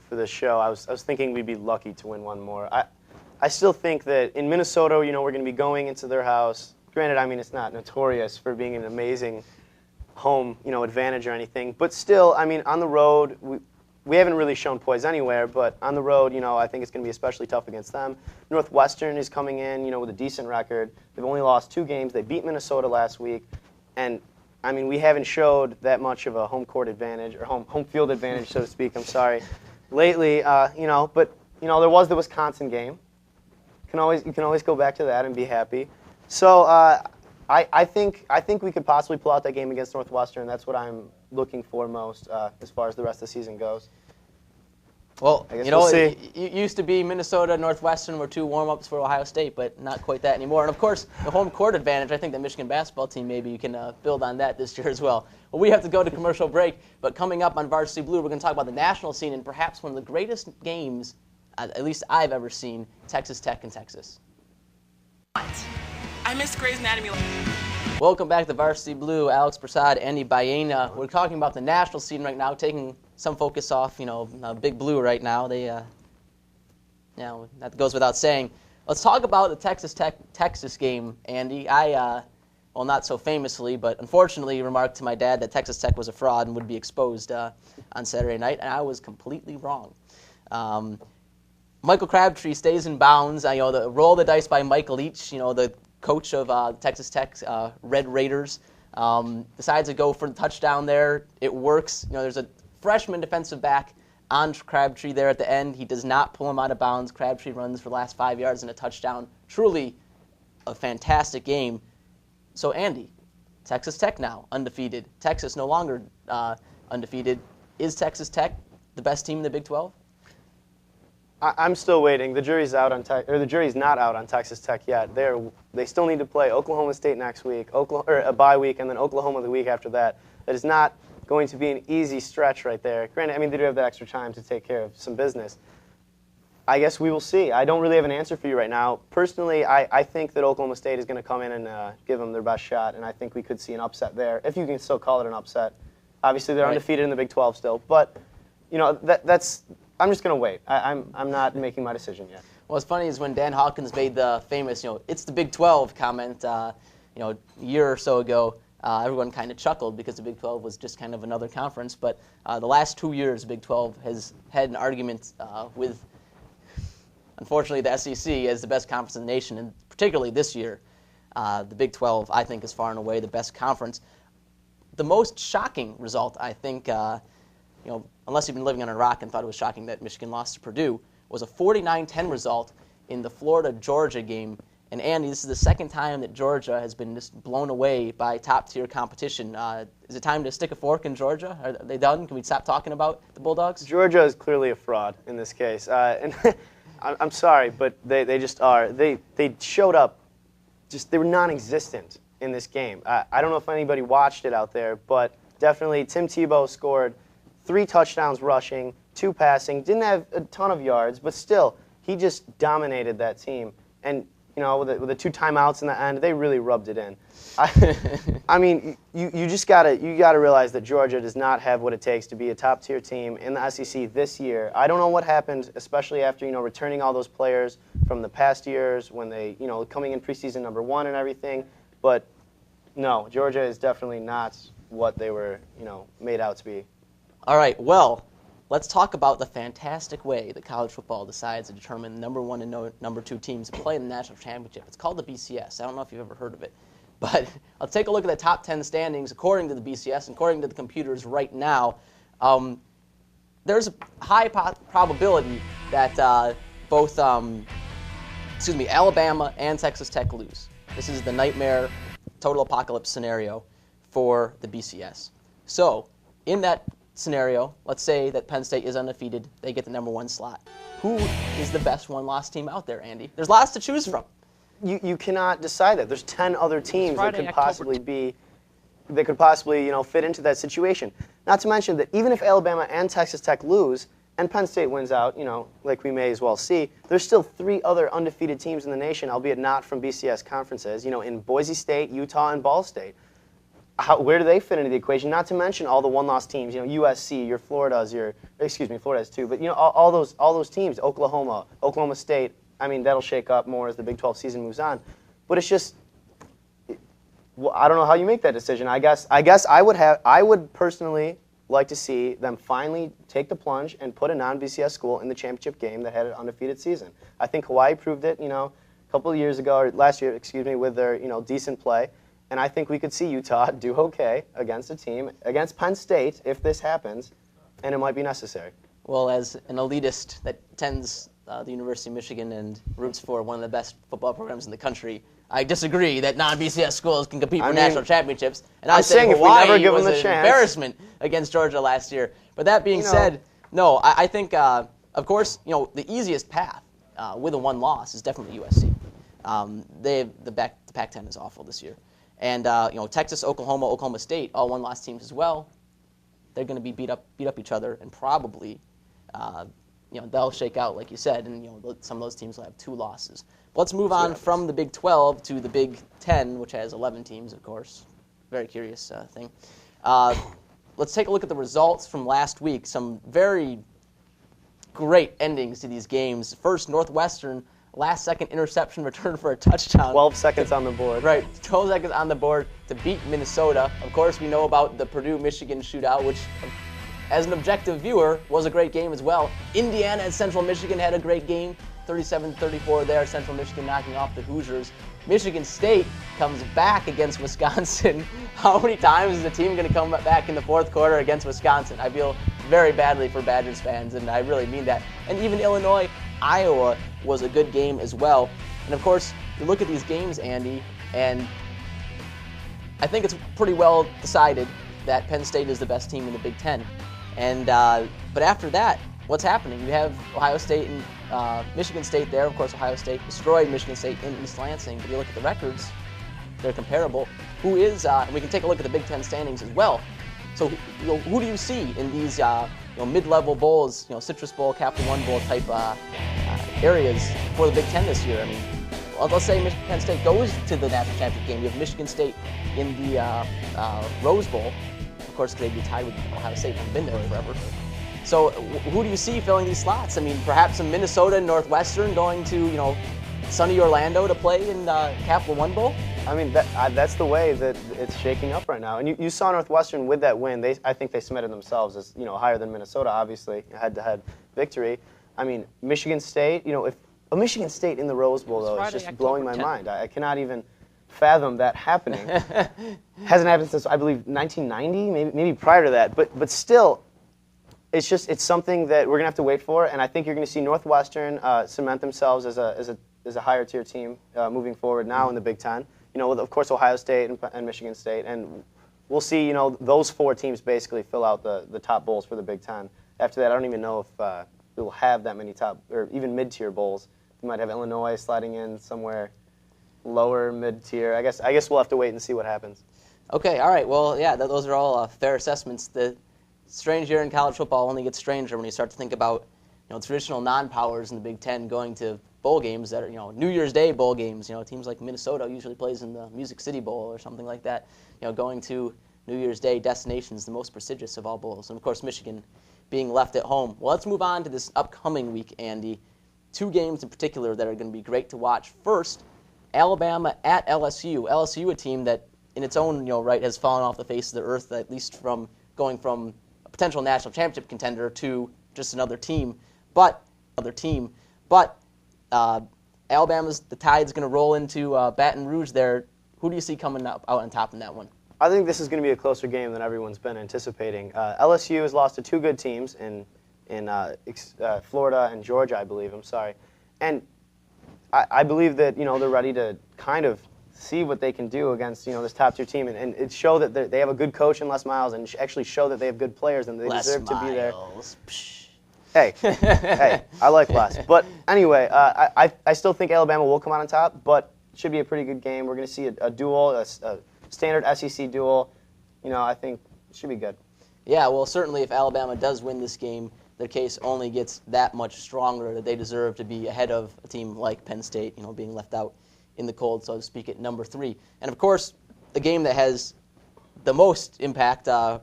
for this show, I was thinking we'd be lucky to win one more. I still think that in Minnesota, we're going to be going into their house. Granted, I mean, it's not notorious for being an amazing home, advantage or anything. But still, I mean, on the road, we haven't really shown poise anywhere. But on the road, I think it's going to be especially tough against them. Northwestern is coming in, with a decent record. They've only lost 2 games. They beat Minnesota last week. And, I mean, we haven't showed that much of a home court advantage, or home field advantage, so to speak, I'm sorry, lately. But, there was the Wisconsin game. You can always go back to that and be happy. So I think we could possibly pull out that game against Northwestern. That's what I'm looking for most as far as the rest of the season goes. Well, we'll see. It used to be Minnesota, Northwestern were 2 warm-ups for Ohio State, but not quite that anymore. And, of course, the home court advantage, I think the Michigan basketball team, maybe you can build on that this year as well. Well, we have to go to commercial break, but coming up on Varsity Blue, we're going to talk about the national scene and perhaps one of the greatest games, at least I've ever seen, Texas Tech and Texas. I miss Grey's Anatomy. Welcome back to Varsity Blue. Alex Prasad, Andy Baena. We're talking about the national scene right now, taking some focus off, Big Blue right now. That goes without saying. Let's talk about the Texas Tech-Texas game, Andy. Well, not so famously, but unfortunately remarked to my dad that Texas Tech was a fraud and would be exposed on Saturday night, and I was completely wrong. Michael Crabtree stays in bounds. The roll of the dice by Mike Leach, the coach of Texas Tech Red Raiders, decides to go for the touchdown there. It works. There's a freshman defensive back on Crabtree there at the end. He does not pull him out of bounds. Crabtree runs for the last 5 yards and a touchdown. Truly a fantastic game. So, Andy, Texas Tech now undefeated. Texas no longer undefeated. Is Texas Tech the best team in the Big 12? I'm still waiting. The jury's not out on Texas Tech yet. They still need to play Oklahoma State next week, a bye week, and then Oklahoma the week after that. That is not going to be an easy stretch right there. Granted, I mean, they do have that extra time to take care of some business. I guess we will see. I don't really have an answer for you right now. Personally, I think that Oklahoma State is going to come in and give them their best shot, and I think we could see an upset there, if you can still call it an upset. Obviously, they're undefeated in the Big 12 still, but that's. I'm just going to wait. I'm not making my decision yet. What's funny is when Dan Hawkins made the famous, it's the Big 12 comment, a year or so ago, everyone kind of chuckled because the Big 12 was just kind of another conference. But the last 2 years, the Big 12 has had an argument with, unfortunately, the SEC as the best conference in the nation, and particularly this year, the Big 12, I think, is far and away the best conference. The most shocking result, I think, unless you've been living on a rock and thought it was shocking that Michigan lost to Purdue, was a 49-10 result in the Florida-Georgia game. And Andy, this is the second time that Georgia has been just blown away by top-tier competition. Is it time to stick a fork in Georgia? Are they done? Can we stop talking about the Bulldogs? Georgia is clearly a fraud in this case. And I'm sorry, but they just are. They showed up, they were non-existent in this game. I don't know if anybody watched it out there, but definitely Tim Tebow scored 3 touchdowns rushing, 2 passing, didn't have a ton of yards, but still, he just dominated that team. And, with the 2 timeouts in the end, they really rubbed it in. I mean, you just gotta realize that Georgia does not have what it takes to be a top-tier team in the SEC this year. I don't know what happened, especially after, returning all those players from the past years when they, coming in preseason number 1 and everything. But, no, Georgia is definitely not what they were, made out to be. All right, well, let's talk about the fantastic way that college football decides to determine number 1 and number 2 teams to play in the national championship. It's called the BCS. I don't know if you've ever heard of it. But let's take a look at the top 10 standings according to the BCS, and according to the computers right now. There's a high probability that both Alabama and Texas Tech lose. This is the nightmare total apocalypse scenario for the BCS. So, in that scenario, let's say that Penn State is undefeated, they get the number 1 slot. Who is the best one-loss team out there, Andy? There's lots to choose from. You cannot decide that. There's 10 other teams that could possibly fit into that situation. Not to mention that even if Alabama and Texas Tech lose and Penn State wins out, like we may as well see, there's still 3 other undefeated teams in the nation, albeit not from BCS conferences, in Boise State, Utah, and Ball State. where do they fit into the equation? Not to mention all the one-loss teams. USC, your Florida's, Florida has two, but all those teams. Oklahoma State. I mean, that'll shake up more as the Big 12 season moves on. But it's just, I don't know how you make that decision. I guess I would personally like to see them finally take the plunge and put a non-BCS school in the championship game that had an undefeated season. I think Hawaii proved it, a couple of years ago, or last year, with their, decent play. And I think we could see Utah do okay against a team, against Penn State, if this happens, and it might be necessary. Well, as an elitist that attends the University of Michigan and roots for one of the best football programs in the country, I disagree that non-BCS schools can compete for national championships. And I say Hawaii was an embarrassment against Georgia last year. But that being said, no, I think, of course, the easiest path with a one loss is definitely USC. The Pac-10 is awful this year. And Texas, Oklahoma State, all one-loss teams as well. They're going to be beat up each other, and probably they'll shake out, like you said, and some of those teams will have 2 losses. But let's move on from the Big 12 to the Big 10, which has 11 teams, of course. Very curious thing. Let's take a look at the results from last week. Some very great endings to these games. First, Northwestern. Last-second interception return for a touchdown. 12 seconds on the board. Right, 12 seconds on the board to beat Minnesota. Of course, we know about the Purdue-Michigan shootout, which, as an objective viewer, was a great game as well. Indiana and Central Michigan had a great game, 37-34 there. Central Michigan knocking off the Hoosiers. Michigan State comes back against Wisconsin. How many times is the team going to come back in the fourth quarter against Wisconsin? I feel very badly for Badgers fans, and I really mean that. And even Illinois, Iowa was a good game as well. And of course, you look at these games, Andy, and I think it's pretty well decided that Penn State is the best team in the Big Ten. And but after that, what's happening? You have Ohio State and Michigan State there. Of course, Ohio State destroyed Michigan State in East Lansing. But you look at the records, they're comparable. Who is, and we can take a look at the Big Ten standings as well. So who do you see in these mid-level bowls, Citrus Bowl, Capital One Bowl type areas for the Big Ten this year? I mean, let's say Penn State goes to the national championship game. You have Michigan State in the Rose Bowl. Of course, they'd be tied with Ohio State and been there forever. So who do you see filling these slots? I mean, perhaps some Minnesota and Northwestern going to, sunny Orlando to play in Capital One Bowl? I mean, that's the way that it's shaking up right now. And you saw Northwestern with that win. I think they cemented themselves as higher than Minnesota, obviously, head-to-head victory. I mean, Michigan State. If a Michigan State in the Rose Bowl though is just blowing my mind. I cannot even fathom that happening. Hasn't happened since I believe 1990, maybe prior to that. But still, it's something that we're gonna have to wait for. And I think you're gonna see Northwestern cement themselves as a higher tier team moving forward now in the Big Ten. With, of course, Ohio State and Michigan State. And we'll see, those 4 teams basically fill out the top bowls for the Big Ten. After that, I don't even know if we'll have that many top or even mid-tier bowls. We might have Illinois sliding in somewhere lower mid-tier. I guess we'll have to wait and see what happens. Okay, all right. Well, yeah, those are all fair assessments. The strange year in college football only gets stranger when you start to think about traditional non-powers in the Big Ten going to bowl games that are, New Year's Day bowl games. Teams like Minnesota usually plays in the Music City Bowl or something like that. Going to New Year's Day destinations, the most prestigious of all bowls. And, of course, Michigan being left at home. Well, let's move on to this upcoming week, Andy. 2 games in particular that are going to be great to watch. First, Alabama at LSU. LSU, a team that in its own right has fallen off the face of the earth, at least from going from a potential national championship contender to just another team. But Alabama's, the tide's going to roll into Baton Rouge there. Who do you see coming out on top in that one? I think this is going to be a closer game than everyone's been anticipating. LSU has lost to 2 good teams in Florida and Georgia, I believe. And I believe that they're ready to kind of see what they can do against this top-tier team and it show that they have a good coach in Les Miles and actually show that they have good players and they deserve to be there. Hey, I like Les. But anyway, I still think Alabama will come out on top, but it should be a pretty good game. We're going to see a duel, a standard SEC duel. I think it should be good. Yeah, well, certainly if Alabama does win this game, their case only gets that much stronger that they deserve to be ahead of a team like Penn State, being left out in the cold, so to speak, at number 3. And, of course, the game that has the most impact